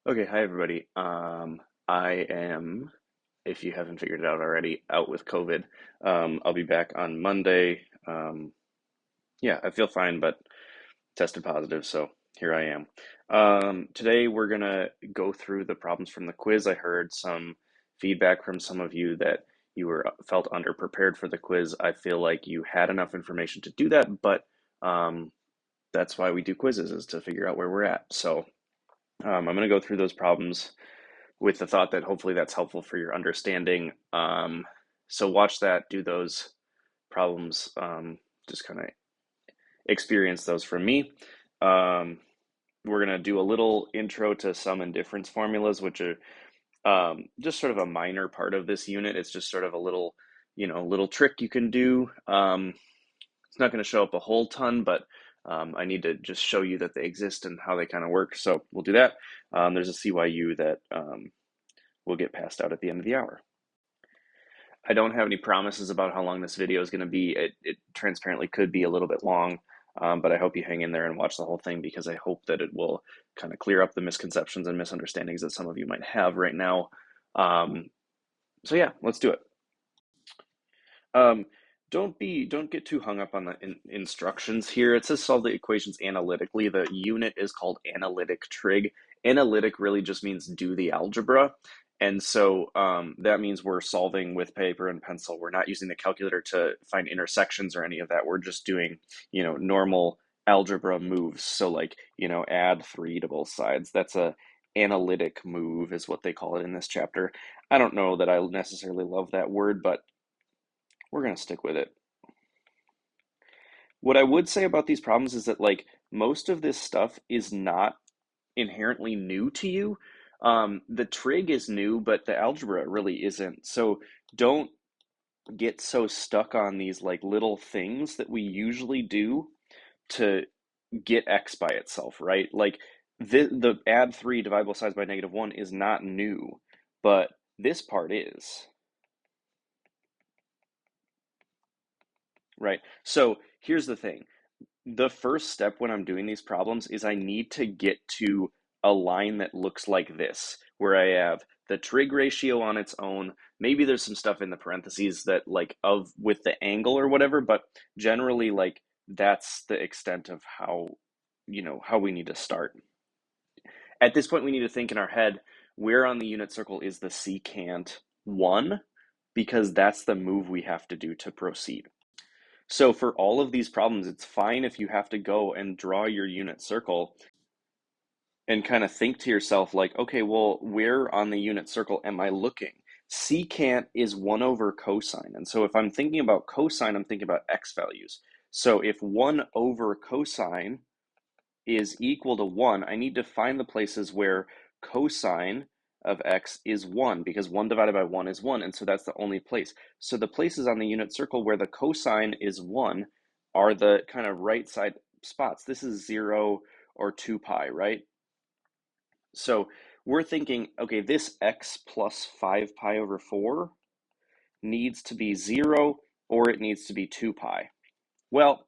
Okay, hi everybody. I am, if you haven't figured it out already, out with COVID. I'll be back on Monday. Yeah, I feel fine, but tested positive, so here I am. Today we're gonna go through the problems from the quiz. I heard some feedback from some of you that you were felt underprepared for the quiz. I feel like you had enough information to do that, but that's why we do quizzes, is to figure out where we're at. So I'm gonna go through those problems with the thought that hopefully that's helpful for your understanding. So watch that, do those problems, just kind of experience those from me. Um, we're going to do a little intro to sum and difference formulas, which are just sort of a minor part of this unit. It's just sort of a little, little trick you can do. It's not going to show up a whole ton, but I need to just show you that they exist and how they kind of work. So we'll do that. There's a CYU that will get passed out at the end of the hour. I don't have any promises about how long this video is going to be. It transparently could be a little bit long, but I hope you hang in there and watch the whole thing because I hope that it will kind of clear up the misconceptions and misunderstandings that some of you might have right now. Um, so yeah, let's do it. Um, don't get too hung up on the instructions here. It says solve the equations analytically. The unit is called analytic trig. Analytic really just means do the algebra. And so that means we're solving with paper and pencil. We're not using the calculator to find intersections or any of that. We're just doing, normal algebra moves. So like, add 3 to both sides. That's a analytic move is what they call it in this chapter. I don't know that I necessarily love that word, but we're going to stick with it. What I would say about these problems is that like most of this stuff is not inherently new to you. The trig is new, but the algebra really isn't. So don't get so stuck on these like little things that we usually do to get x by itself, right? Like the add 3 divide both sides by -1 is not new, but this part is, right? So here's the thing. The first step when I'm doing these problems is I need to get to a line that looks like this, where I have the trig ratio on its own. Maybe there's some stuff in the parentheses that like of with the angle or whatever, but generally like that's the extent of how we need to start. At this point, we need to think in our head, where on the unit circle is the secant 1? Because that's the move we have to do to proceed. So for all of these problems, it's fine if you have to go and draw your unit circle and kind of think to yourself like, okay, well, where on the unit circle am I looking? Secant is 1 over cosine. And so if I'm thinking about cosine, I'm thinking about x values. So if 1 over cosine is equal to 1, I need to find the places where cosine of x is 1 because 1 divided by 1 is 1, and so that's the only place. So the places on the unit circle where the cosine is 1 are the kind of right side spots. This is 0 or 2 pi, right? So we're thinking, okay, this x plus 5 pi over 4 needs to be 0 or it needs to be 2 pi. Well,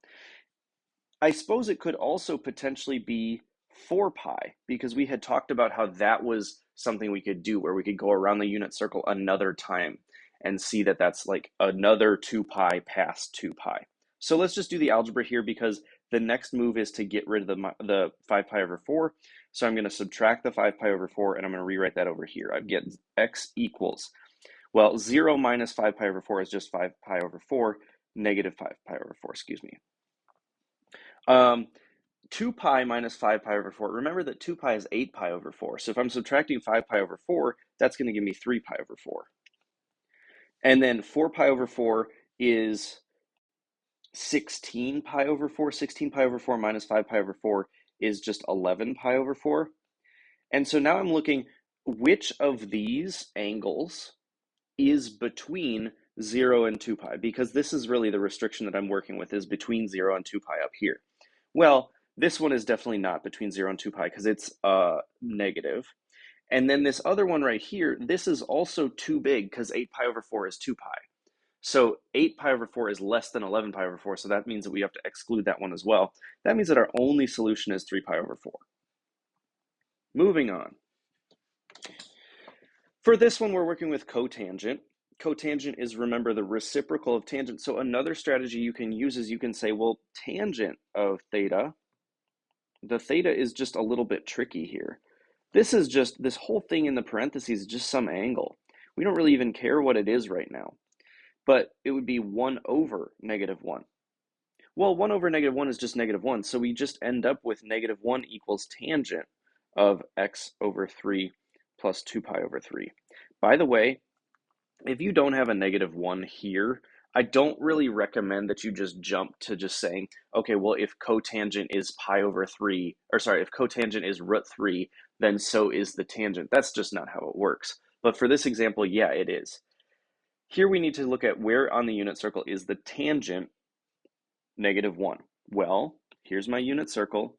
I suppose it could also potentially be 4 pi because we had talked about how that was something we could do where we could go around the unit circle another time and see that that's like another 2 pi past 2 pi. So let's just do the algebra here because the next move is to get rid of the 5 pi over 4. So I'm going to subtract the 5 pi over 4 and I'm going to rewrite that over here. I get x equals, well, 0 minus 5 pi over 4 is just 5 pi over 4, negative 5 pi over 4, excuse me. Um, 2 pi minus 5 pi over 4. Remember that 2 pi is 8 pi over 4. So if I'm subtracting 5 pi over 4, that's going to give me 3 pi over 4. And then 4 pi over 4 is 16 pi over 4. 16 pi over 4 minus 5 pi over 4 is just 11 pi over 4. And so now I'm looking, which of these angles is between 0 and 2 pi? Because this is really the restriction that I'm working with, is between 0 and 2 pi up here. Well, this one is definitely not between 0 and 2 pi because it's negative. And then this other one right here, this is also too big because 8 pi over 4 is 2 pi. So 8 pi over 4 is less than 11 pi over 4, so that means that we have to exclude that one as well. That means that our only solution is 3 pi over 4. Moving on. For this one, we're working with cotangent. Cotangent is, remember, the reciprocal of tangent. So another strategy you can use is you can say, well, tangent of theta, the theta is just a little bit tricky here. This is just, this whole thing in the parentheses is just some angle. We don't really even care what it is right now, but it would be 1 over -1. Well, 1 over -1 is just -1, so we just end up with -1 equals tangent of x over 3 plus 2 pi over 3. By the way, if you don't have a -1 here, I don't really recommend that you just jump to just saying, okay, well, if cotangent is pi over 3, or sorry, if cotangent is √3, then so is the tangent. That's just not how it works. But for this example, yeah, it is. Here we need to look at where on the unit circle is the tangent -1. Well, here's my unit circle.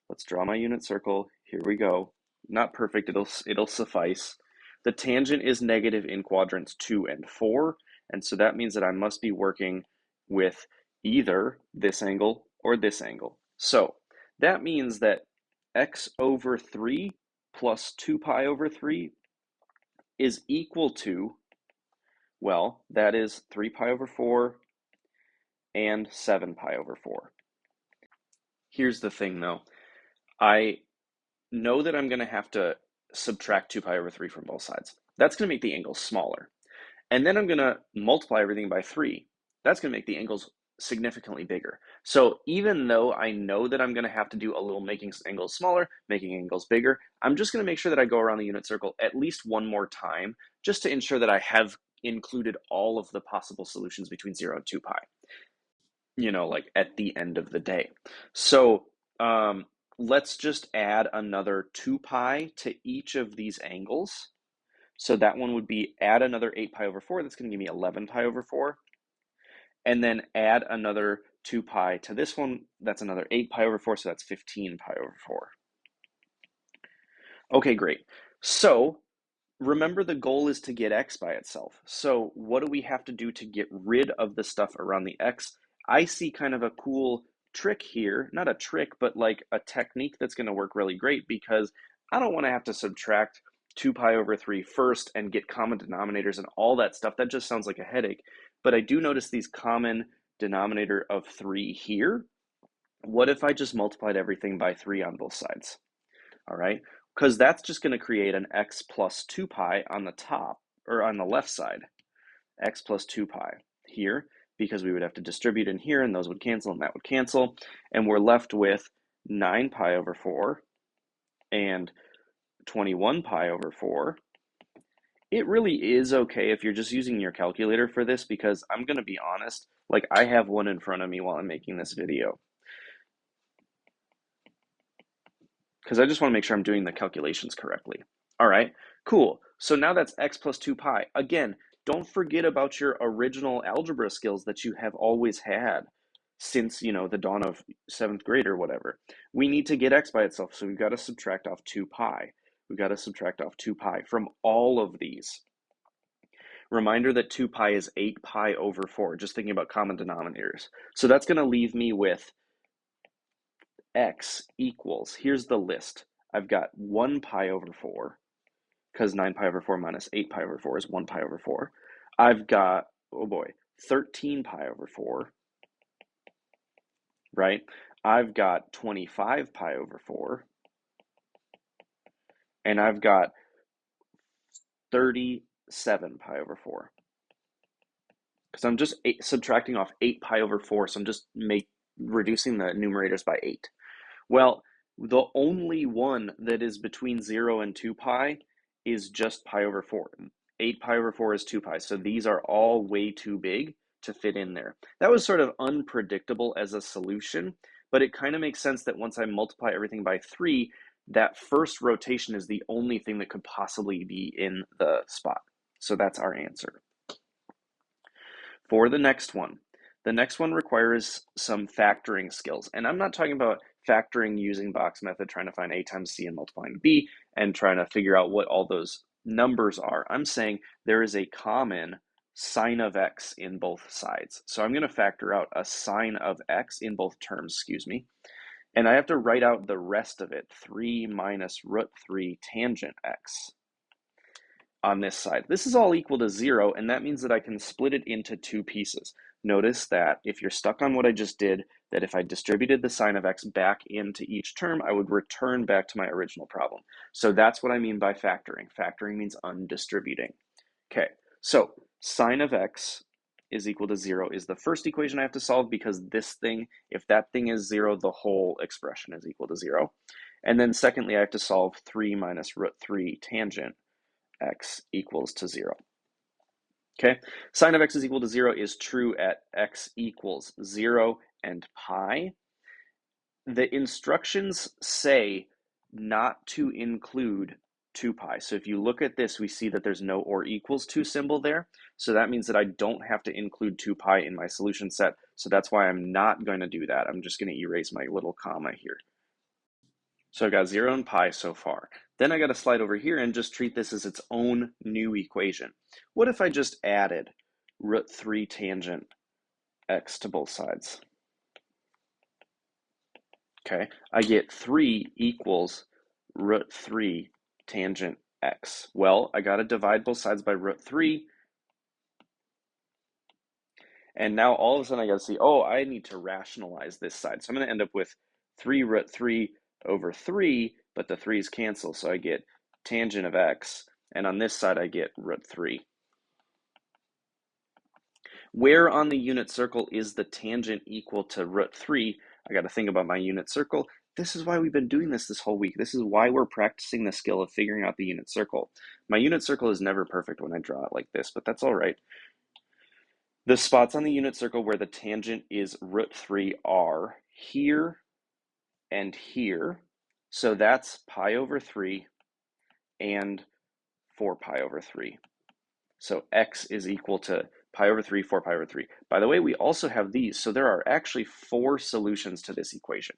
Let's draw my unit circle. Here we go. Not perfect, it'll suffice. The tangent is negative in quadrants 2 and 4, and so that means that I must be working with either this angle or this angle. So that means that x over 3 plus 2 pi over 3 is equal to, well, that is 3 pi over 4 and 7 pi over 4. Here's the thing though. I know that I'm going to have to subtract 2 pi over 3 from both sides. That's going to make the angles smaller. And then I'm going to multiply everything by 3. That's going to make the angles significantly bigger. So even though I know that I'm going to have to do a little making angles smaller, making angles bigger, I'm just going to make sure that I go around the unit circle at least one more time, just to ensure that I have included all of the possible solutions between 0 and 2 pi, like at the end of the day. So let's just add another 2 pi to each of these angles. So that one would be add another 8 pi over 4. That's going to give me 11 pi over 4. And then add another 2 pi to this one. That's another 8 pi over 4. So that's 15 pi over 4. Okay, great. So remember, the goal is to get x by itself. So what do we have to do to get rid of the stuff around the x? I see kind of a cool trick here, not a trick, but like a technique that's going to work really great, because I don't want to have to subtract 2 pi over 3 first and get common denominators and all that stuff. That just sounds like a headache. But I do notice these common denominator of 3 here. What if I just multiplied everything by 3 on both sides? All right, because that's just going to create an x plus 2 pi on the top, or on the left side, x plus 2 pi here, because we would have to distribute in here, and those would cancel, and that would cancel, and we're left with 9 pi over 4 and 21 pi over 4. It really is okay if you're just using your calculator for this, because I'm going to be honest, like I have one in front of me while I'm making this video, because I just want to make sure I'm doing the calculations correctly. All right, cool. So now that's x plus 2 pi. Again, don't forget about your original algebra skills that you have always had since, the dawn of 7th grade or whatever. We need to get x by itself, so we've got to subtract off 2 pi. We've got to subtract off 2 pi from all of these. Reminder that 2 pi is 8 pi over 4, just thinking about common denominators. So that's going to leave me with x equals, here's the list. I've got 1 pi over 4, because 9 pi over 4 minus 8 pi over 4 is 1 pi over 4. I've got, oh boy, 13 pi over 4, right? I've got 25 pi over 4, and I've got 37 pi over 4. Because I'm just subtracting off 8 pi over 4, so I'm just reducing the numerators by 8. Well, the only one that is between 0 and 2 pi is just pi over 4. 8 pi over 4 is 2 pi, so these are all way too big to fit in there. That was sort of unpredictable as a solution, but it kind of makes sense that once I multiply everything by 3, that first rotation is the only thing that could possibly be in the spot. So that's our answer. For the next one requires some factoring skills. And I'm not talking about factoring using box method, trying to find a times c and multiplying b, and trying to figure out what all those numbers are. I'm saying there is a common sine of x in both sides. So I'm going to factor out a sine of x in both terms, and I have to write out the rest of it, 3 minus √3 tangent x. on this side. This is all equal to 0, and that means that I can split it into two pieces. Notice that if you're stuck on what I just did, that if I distributed the sine of x back into each term, I would return back to my original problem. So that's what I mean by factoring. Factoring means undistributing. Okay, so sine of x is equal to 0 is the first equation I have to solve, because this thing, if that thing is 0, the whole expression is equal to 0. And then secondly, I have to solve 3 minus root 3 tangent x equals to 0. Okay, sine of x is equal to 0 is true at x equals 0 and pi. The instructions say not to include 2 pi. So if you look at this, we see that there's no or equals to symbol there. So that means that I don't have to include 2 pi in my solution set. So that's why I'm not going to do that. I'm just going to erase my little comma here. So I've got 0 and pi so far. Then I got to slide over here and just treat this as its own new equation. What if I just added root 3 tangent x to both sides? Okay, I get 3 equals root 3 tangent x. Well, I got to divide both sides by root 3. And now all of a sudden I got to see, oh, I need to rationalize this side. So I'm going to end up with 3 root 3 over 3, but the 3's cancel. So I get tangent of x. And on this side, I get root 3. Where on the unit circle is the tangent equal to root 3? I got to think about my unit circle. This is why we've been doing this whole week. This is why we're practicing the skill of figuring out the unit circle. My unit circle is never perfect when I draw it like this, but that's all right. The spots on the unit circle where the tangent is root 3 are here and here. So that's pi over 3 and 4 pi over 3. So x is equal to pi over 3, 4 pi over 3. By the way, we also have these. So there are actually 4 solutions to this equation.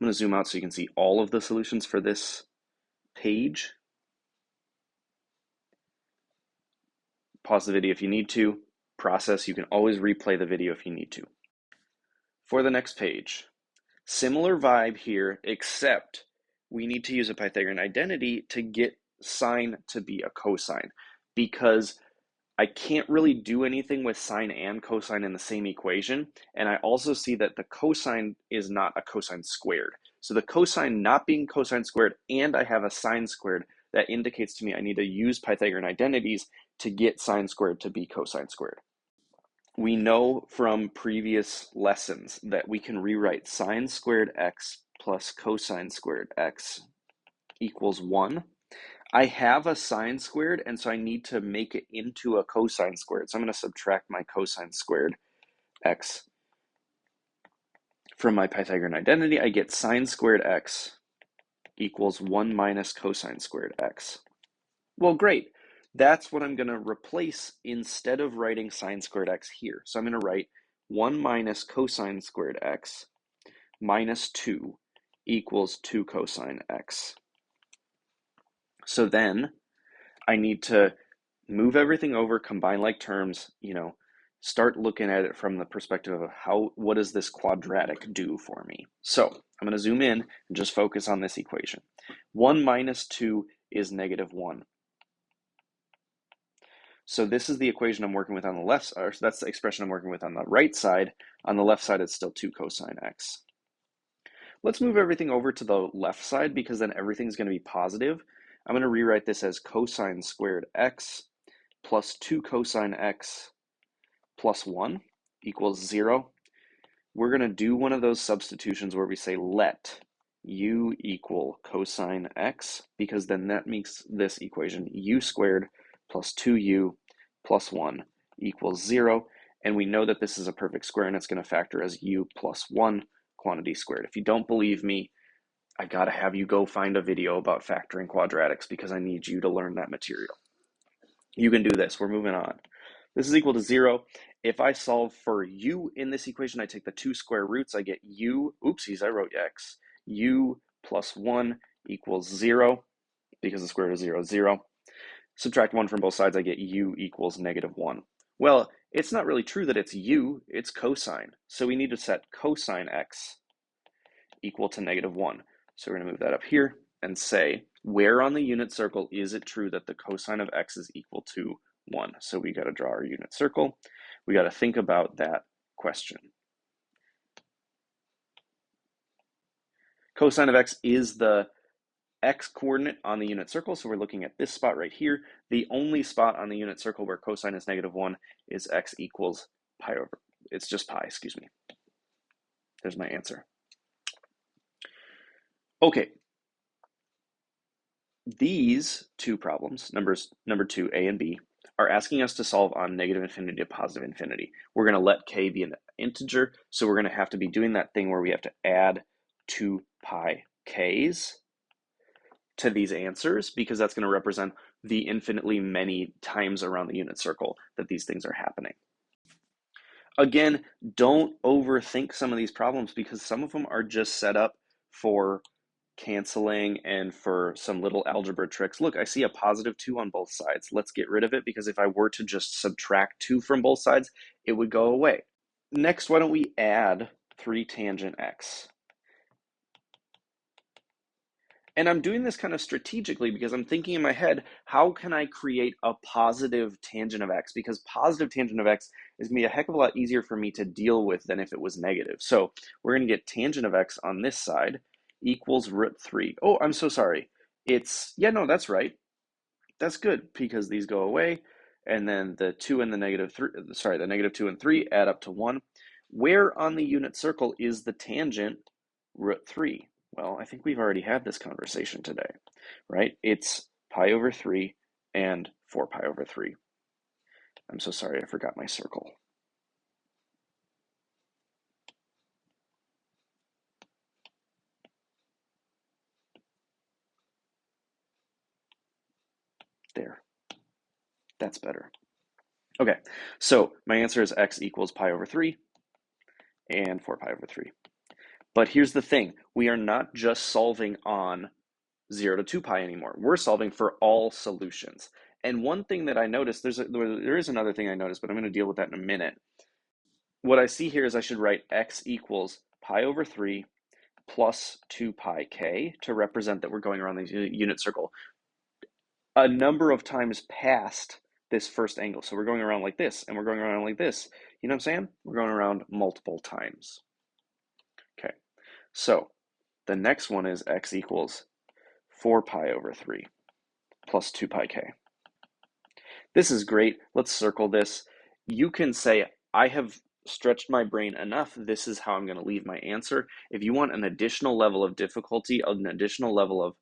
I'm going to zoom out so you can see all of the solutions for this page. Pause the video if you need to. Process, you can always replay the video if you need to. For the next page, similar vibe here, except we need to use a Pythagorean identity to get sine to be a cosine, because I can't really do anything with sine and cosine in the same equation. And I also see that the cosine is not a cosine squared. So the cosine not being cosine squared, and I have a sine squared, that indicates to me I need to use Pythagorean identities to get sine squared to be cosine squared. We know from previous lessons that we can rewrite sine squared x plus cosine squared x equals 1. I have a sine squared, and so I need to make it into a cosine squared. So I'm going to subtract my cosine squared x from my Pythagorean identity. I get sine squared x equals 1 minus cosine squared x. Well, great. That's what I'm going to replace instead of writing sine squared x here. So I'm going to write 1 minus cosine squared x minus 2 equals 2 cosine x. So then I need to move everything over, combine like terms, start looking at it from the perspective of what does this quadratic do for me? So I'm going to zoom in and just focus on this equation. 1 minus 2 is negative 1. So this is the equation I'm working with on the left, or that's the expression I'm working with on the right side. On the left side, it's still 2 cosine x. Let's move everything over to the left side, because then everything's going to be positive. I'm going to rewrite this as cosine squared x plus 2 cosine x plus 1 equals 0. We're going to do one of those substitutions where we say let u equal cosine x, because then that makes this equation u squared plus 2u plus 1 equals 0. And we know that this is a perfect square, and it's going to factor as u plus 1 quantity squared. If you don't believe me, I got to have you go find a video about factoring quadratics, because I need you to learn that material. You can do this. We're moving on. This is equal to 0. If I solve for u in this equation, I take the 2 square roots. I get u, oopsies, I wrote x. U plus 1 equals 0, because the square root of 0 is 0. Subtract 1 from both sides, I get u equals negative 1. Well, it's not really true that it's u, it's cosine. So we need to set cosine x equal to negative 1. So we're going to move that up here and say where on the unit circle is it true that the cosine of x is equal to 1? So we got to draw our unit circle. We got to think about that question. Cosine of x is the x coordinate on the unit circle, so we're looking at this spot right here. The only spot on the unit circle where cosine is -1 is x equals pi over, it's just pi, excuse me. There's my answer. Okay, these two problems, number 2, A and B, are asking us to solve on -infinity to +infinity. We're going to let k be an integer, so we're going to have to be doing that thing where we have to add 2 pi k's to these answers, because that's going to represent the infinitely many times around the unit circle that these things are happening. Again, don't overthink some of these problems, because some of them are just set up for canceling and for some little algebra tricks. Look, I see a +2 on both sides. Let's get rid of it, because if I were to just subtract 2 from both sides, it would go away. Next, why don't we add 3 tangent x? And I'm doing this kind of strategically because I'm thinking in my head, how can I create a positive tangent of x? Because positive tangent of x is going to be a heck of a lot easier for me to deal with than if it was negative. So we're going to get tangent of x on this side equals √3. Oh, I'm so sorry. Yeah, no, that's right. That's good, because these go away. And then the 2 and the -3, sorry, the -2 and 3 add up to 1. Where on the unit circle is the tangent √3? Well, I think we've already had this conversation today, right? It's pi over 3 and 4 pi over 3. I'm so sorry, I forgot my circle. There. That's better. Okay, so my answer is x equals pi over 3 and 4 pi over 3. But here's the thing. We are not just solving on 0 to 2 pi anymore. We're solving for all solutions. And one thing that I noticed, there is another thing I noticed, but I'm going to deal with that in a minute. What I see here is I should write x equals pi over 3 plus 2 pi k to represent that we're going around the unit circle a number of times past this first angle. So we're going around like this, and we're going around like this. You know what I'm saying? We're going around multiple times. Okay, so the next one is x equals 4 pi over 3 plus 2 pi k. This is great. Let's circle this. You can say, I have stretched my brain enough. This is how I'm going to leave my answer. If you want an additional level of difficulty, an additional level of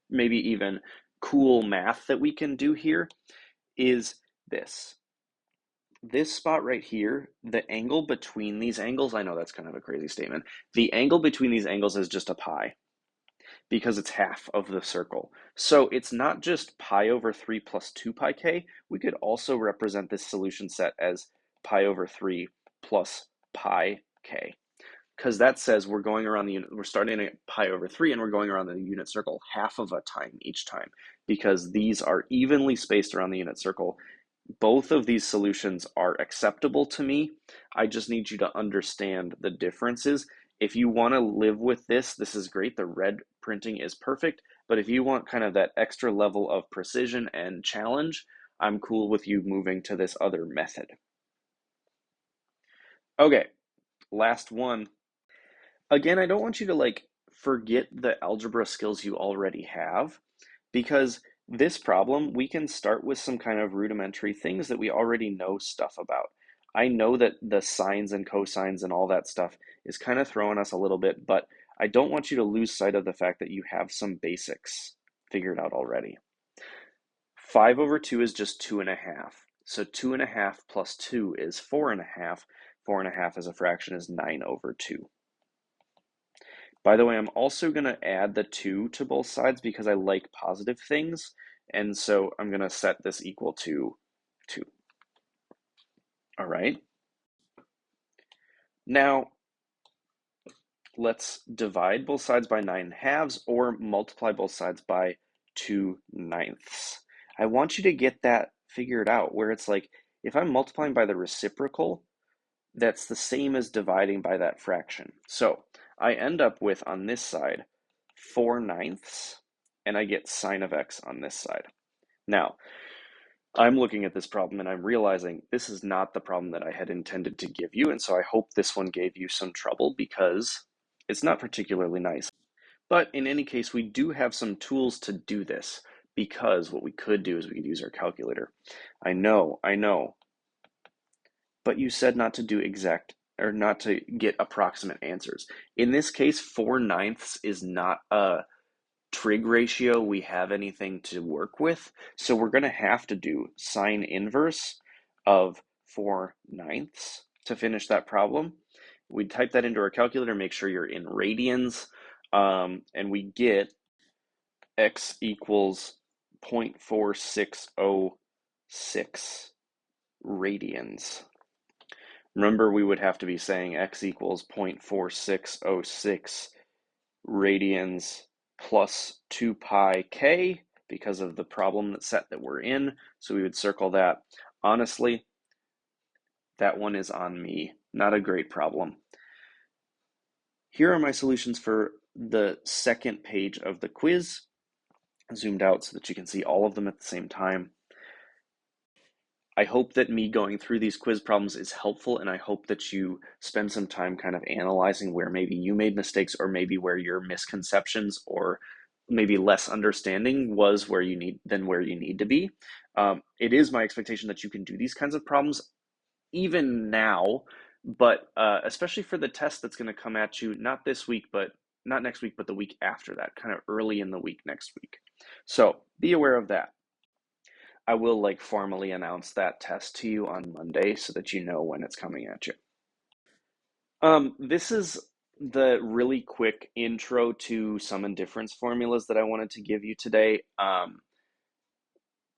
maybe even cool math that we can do here, is this. This spot right here, the angle between these angles, I know that's kind of a crazy statement. The angle between these angles is just a pi, because it's half of the circle. So it's not just pi over 3 plus 2 pi k. We could also represent this solution set as pi over 3 plus pi k, because that says we're going around the unit, we're starting at pi over 3 and we're going around the unit circle half of a time each time, because these are evenly spaced around the unit circle. Both of these solutions are acceptable to me. I just need you to understand the differences. If you want to live with this is great. The red printing is perfect. But if you want kind of that extra level of precision and challenge, I'm cool with you moving to this other method. Okay, last one. Again, I don't want you to forget the algebra skills you already have, because this problem, we can start with some kind of rudimentary things that we already know stuff about. I know that the sines and cosines and all that stuff is kind of throwing us a little bit, but I don't want you to lose sight of the fact that you have some basics figured out already. 5 over 2 is just 2.5. So 2.5 plus 2 is 4.5. 4.5 as a fraction is 9 over 2. By the way, I'm also going to add the 2 to both sides because I like positive things, and so I'm going to set this equal to 2. All right. Now, let's divide both sides by 9/2 or multiply both sides by 2/9. I want you to get that figured out, where it's like, if I'm multiplying by the reciprocal, that's the same as dividing by that fraction. So I end up with, on this side, 4/9, and I get sine of x on this side. Now, I'm looking at this problem and I'm realizing this is not the problem that I had intended to give you, and so I hope this one gave you some trouble because it's not particularly nice. But in any case, we do have some tools to do this, because what we could do is we could use our calculator. I know, but you said not to do exact, or not to get approximate answers. In this case, 4/9 is not a trig ratio we have anything to work with, so we're going to have to do sine inverse of 4/9 to finish that problem. We type that into our calculator, make sure you're in radians, and we get x equals 0.4606 radians. Remember, we would have to be saying x equals 0.4606 radians plus 2 pi k because of the problem set that we're in. So we would circle that. Honestly, that one is on me. Not a great problem. Here are my solutions for the second page of the quiz, zoomed out so that you can see all of them at the same time. I hope that me going through these quiz problems is helpful, and I hope that you spend some time kind of analyzing where maybe you made mistakes, or maybe where your misconceptions or maybe less understanding was where you need to be. It is my expectation that you can do these kinds of problems even now, but especially for the test that's going to come at you not this week, but not next week, but the week after that, kind of early in the week next week. So be aware of that. I will formally announce that test to you on Monday so that you know when it's coming at you. This is the really quick intro to sum and difference formulas that I wanted to give you today.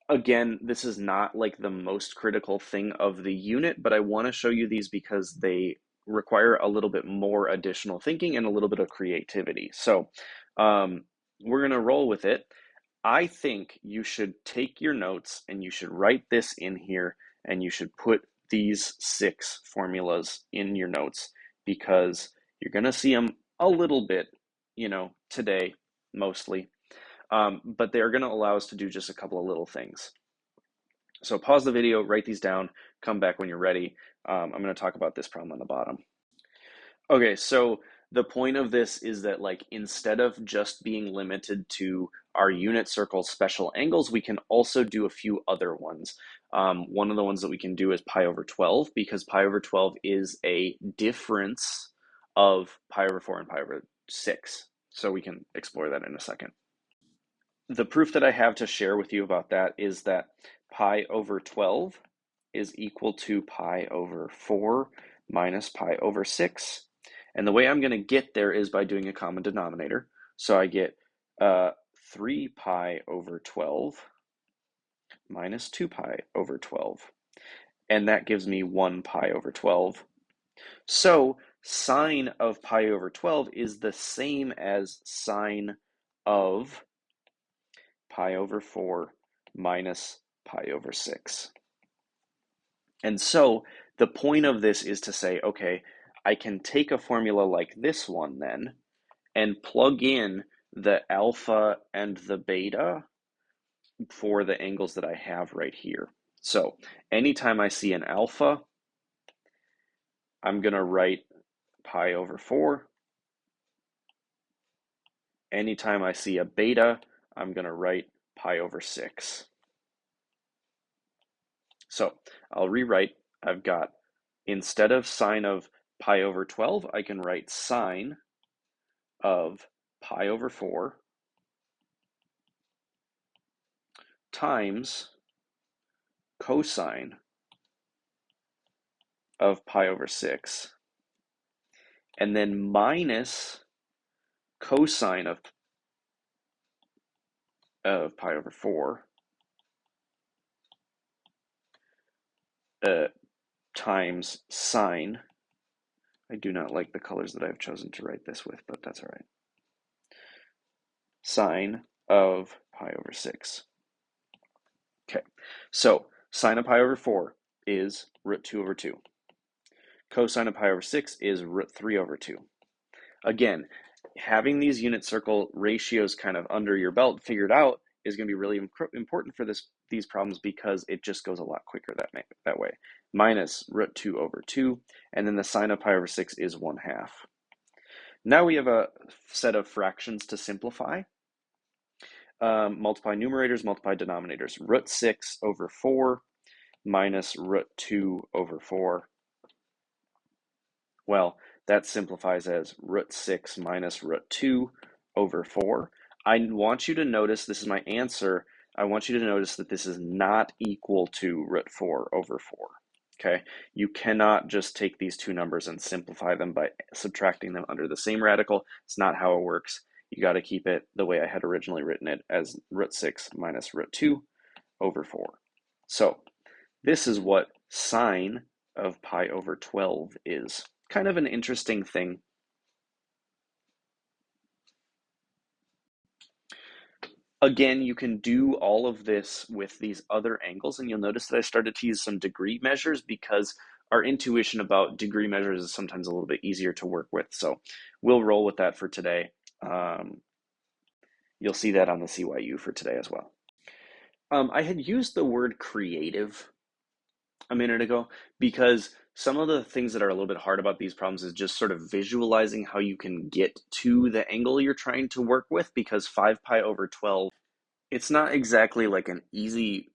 Again, this is not the most critical thing of the unit, but I want to show you these because they require a little bit more additional thinking and a little bit of creativity. So we're going to roll with it. I think you should take your notes and you should write this in here, and you should put these 6 formulas in your notes, because you're going to see them a little bit, today mostly, but they're going to allow us to do just a couple of little things. So pause the video, write these down, come back when you're ready. I'm going to talk about this problem on the bottom. Okay, so the point of this is that instead of just being limited to our unit circle special angles, we can also do a few other ones. One of the ones that we can do is pi over 12, because pi over 12 is a difference of pi over 4 and pi over 6. So we can explore that in a second. The proof that I have to share with you about that is that pi over 12 is equal to pi over 4 minus pi over 6. And the way I'm going to get there is by doing a common denominator. So I get 3 pi over 12 minus 2 pi over 12. And that gives me 1 pi over 12. So sine of pi over 12 is the same as sine of pi over 4 minus pi over 6. And so the point of this is to say, okay, I can take a formula like this one then and plug in the alpha and the beta for the angles that I have right here. So anytime I see an alpha, I'm going to write pi over 4. Anytime I see a beta, I'm going to write pi over 6. So I'll rewrite. I've got, instead of sine of pi over 12, I can write sine of pi over 4 times cosine of pi over 6, and then minus cosine of pi over 4 times sine. I do not like the colors that I've chosen to write this with, but that's all right. Sine of pi over 6. Okay, so sine of pi over 4 is root 2 over 2. Cosine of pi over 6 is root 3 over 2. Again, having these unit circle ratios kind of under your belt figured out is going to be really important for these problems because it just goes a lot quicker that way. Minus root 2 over 2, and then the sine of pi over 6 is 1/2. Now we have a set of fractions to simplify. Multiply numerators, multiply denominators. Root 6 over 4 minus root 2 over 4. Well, that simplifies as root 6 minus root 2 over 4. I want you to notice, this is my answer, I want you to notice that this is not equal to root 4 over 4. Okay, you cannot just take these two numbers and simplify them by subtracting them under the same radical. It's not how it works. You got to keep it the way I had originally written it, as root 6 minus root 2 over 4. So this is what sine of pi over 12 is. Kind of an interesting thing. Again, you can do all of this with these other angles, and you'll notice that I started to use some degree measures because our intuition about degree measures is sometimes a little bit easier to work with. So we'll roll with that for today. You'll see that on the CYU for today as well. I had used the word creative a minute ago because some of the things that are a little bit hard about these problems is just sort of visualizing how you can get to the angle you're trying to work with, because 5 pi over 12, it's not exactly like an easy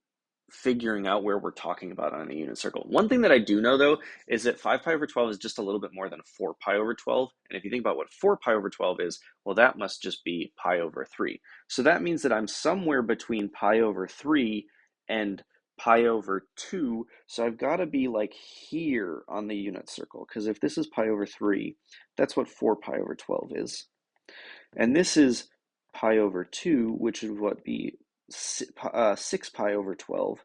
figuring out where we're talking about on a unit circle. One thing that I do know though is that 5 pi over 12 is just a little bit more than 4 pi over 12. And if you think about what 4 pi over 12 is, well, that must just be pi over 3. So that means that I'm somewhere between pi over 3 and pi over 2. So I've got to be like here on the unit circle, because if this is pi over 3, that's what 4 pi over 12 is. And this is pi over 2, which is what be 6 pi over 12.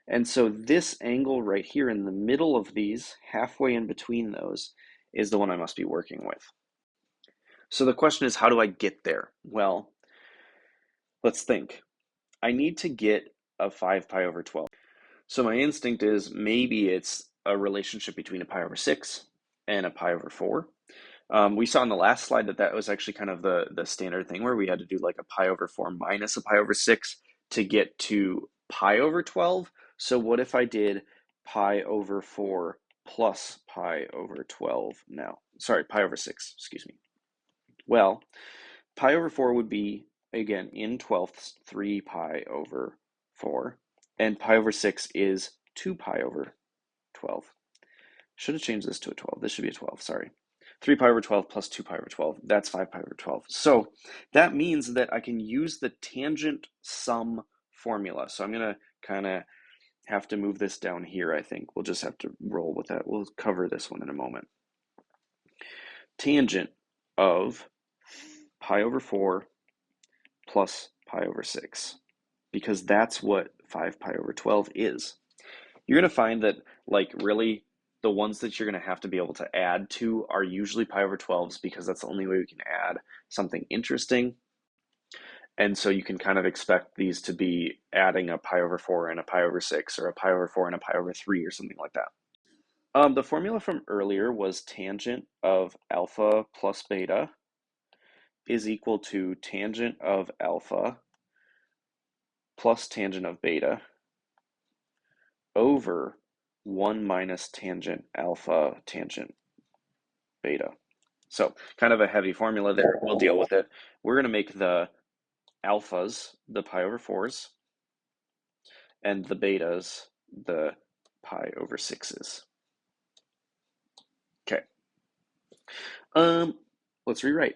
And so this angle right here in the middle of these, halfway in between those, is the one I must be working with. So the question is, how do I get there? Well, let's think. I need to get a 5 pi over 12. So my instinct is maybe it's a relationship between a pi over 6 and a pi over 4. We saw in the last slide that was actually kind of the standard thing where we had to do like a pi over 4 minus a pi over 6 to get to pi over 12. So what if I did pi over 4 plus pi over 12 now? Sorry, pi over 6, excuse me. Well, pi over 4 would be, again, in 12ths, 3 pi over 4. And pi over 6 is 2 pi over 12. Should have changed this to a 12. This should be a 12, sorry. 3 pi over 12 plus 2 pi over 12, that's 5 pi over 12. So that means that I can use the tangent sum formula. So I'm going to kind of have to move this down here, I think. We'll just have to roll with that. We'll cover this one in a moment. Tangent of pi over 4 plus pi over 6, because that's what 5 pi over 12 is. You're going to find that, like, really, the ones that you're going to have to be able to add to are usually pi over 12s, because that's the only way we can add something interesting. And so you can kind of expect these to be adding a pi over 4 and a pi over 6, or a pi over 4 and a pi over 3, or something like that. The formula from earlier was tangent of alpha plus beta is equal to tangent of alpha plus tangent of beta over 1 minus tangent alpha tangent beta. So kind of a heavy formula there. We'll deal with it. We're going to make the alphas the pi over 4s and the betas the pi over 6s. Okay. Let's rewrite.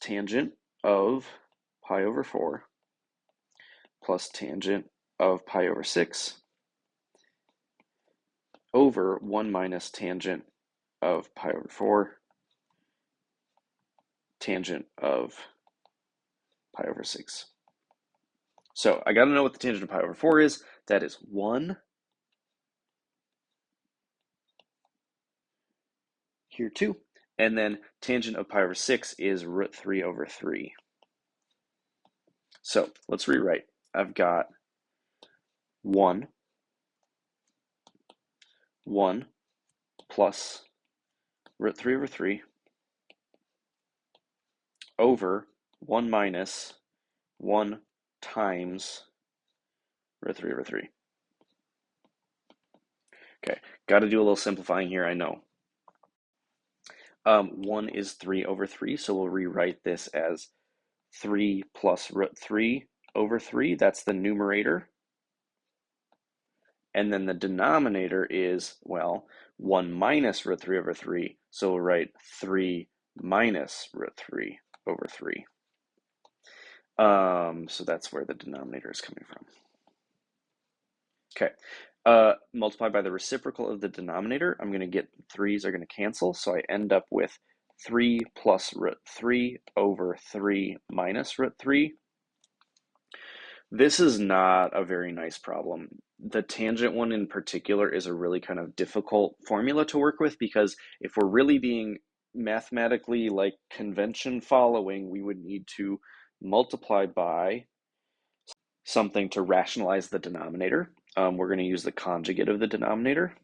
Tangent of pi over 4 plus tangent of pi over 6 over 1 minus tangent of pi over 4 tangent of pi over 6. So I got to know what the tangent of pi over 4 is. That is 1. Here 2. And then tangent of pi over 6 is root 3 over 3. So let's rewrite. I've got 1 plus root 3 over 3 over 1 minus 1 times root 3 over 3. Okay, got to do a little simplifying here, I know. 1 is 3 over 3, so we'll rewrite this as 3 plus root 3 over 3. That's the numerator. And then the denominator is, well, 1 minus root 3 over 3. So we'll write 3 minus root 3 over 3. So that's where the denominator is coming from. Okay. Multiplied by the reciprocal of the denominator, I'm going to get 3's are going to cancel. So I end up with 3 plus root 3 over 3 minus root 3. This is not a very nice problem. The tangent one in particular is a really kind of difficult formula to work with, because if we're really being mathematically like convention following, we would need to multiply by something to rationalize the denominator. We're going to use the conjugate of the denominator.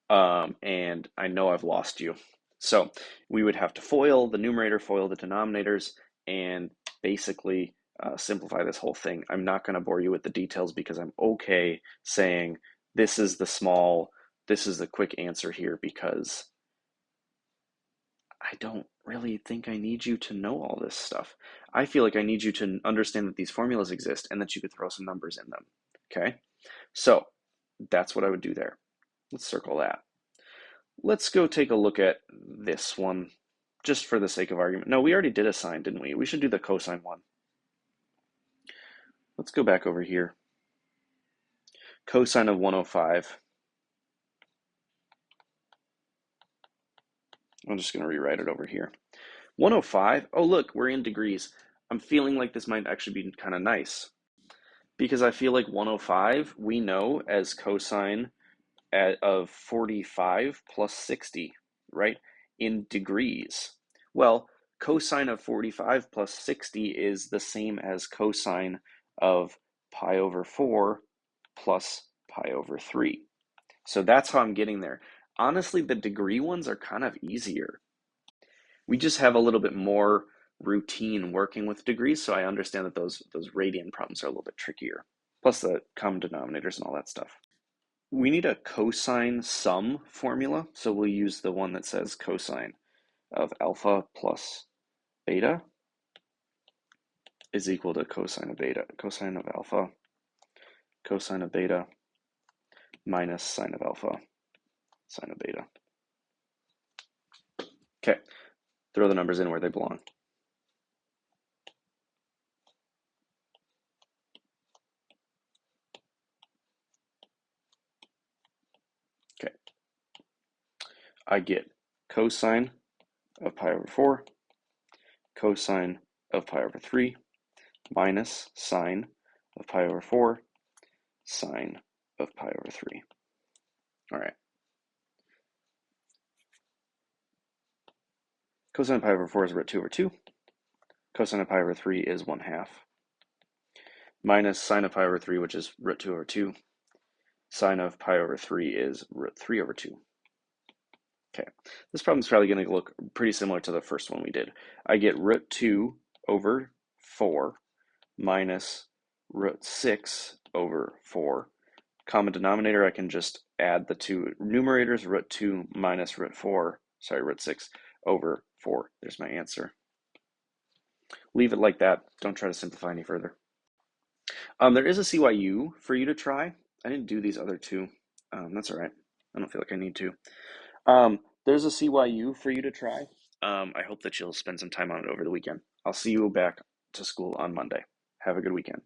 And I know I've lost you. So we would have to FOIL the numerator, FOIL the denominators, and basically simplify this whole thing. I'm not going to bore you with the details because I'm okay saying this is the quick answer here, because I don't really think I need you to know all this stuff. I feel like I need you to understand that these formulas exist and that you could throw some numbers in them. Okay, so that's what I would do there. Let's circle that. Let's go take a look at this one, just for the sake of argument. No, we already did a sine, didn't we? We should do the cosine one. Let's go back over here. Cosine of 105. I'm just going to rewrite it over here. 105, oh look, we're in degrees. I'm feeling like this might actually be kind of nice, because I feel like 105 we know as cosine of 45 plus 60, right, in degrees. Well, cosine of 45 plus 60 is the same as cosine of pi over 4 plus pi over 3. So that's how I'm getting there. Honestly, the degree ones are kind of easier. We just have a little bit more routine working with degrees, so I understand that those radian problems are a little bit trickier. Plus the common denominators and all that stuff. We need a cosine sum formula, so we'll use the one that says cosine of alpha plus beta is equal to cosine of beta, cosine of alpha, cosine of beta minus sine of alpha, sine of beta. Okay, throw the numbers in where they belong. Okay, I get cosine of pi over 4, cosine of pi over 3, minus sine of pi over 4, sine of pi over 3. All right. Cosine of pi over 4 is root 2 over 2. Cosine of pi over 3 is 1/2. Minus sine of pi over 3, which is root 2 over 2. Sine of pi over 3 is root 3 over 2. Okay, this problem is probably going to look pretty similar to the first one we did. I get root 2 over 4 minus root 6 over 4. Common denominator, I can just add the two numerators, root 2 minus root 6 over 4. There's my answer. Leave it like that. Don't try to simplify any further. There is a CYU for you to try. I didn't do these other two. That's all right. I don't feel like I need to. There's a CYU for you to try. I hope that you'll spend some time on it over the weekend. I'll see you back to school on Monday. Have a good weekend.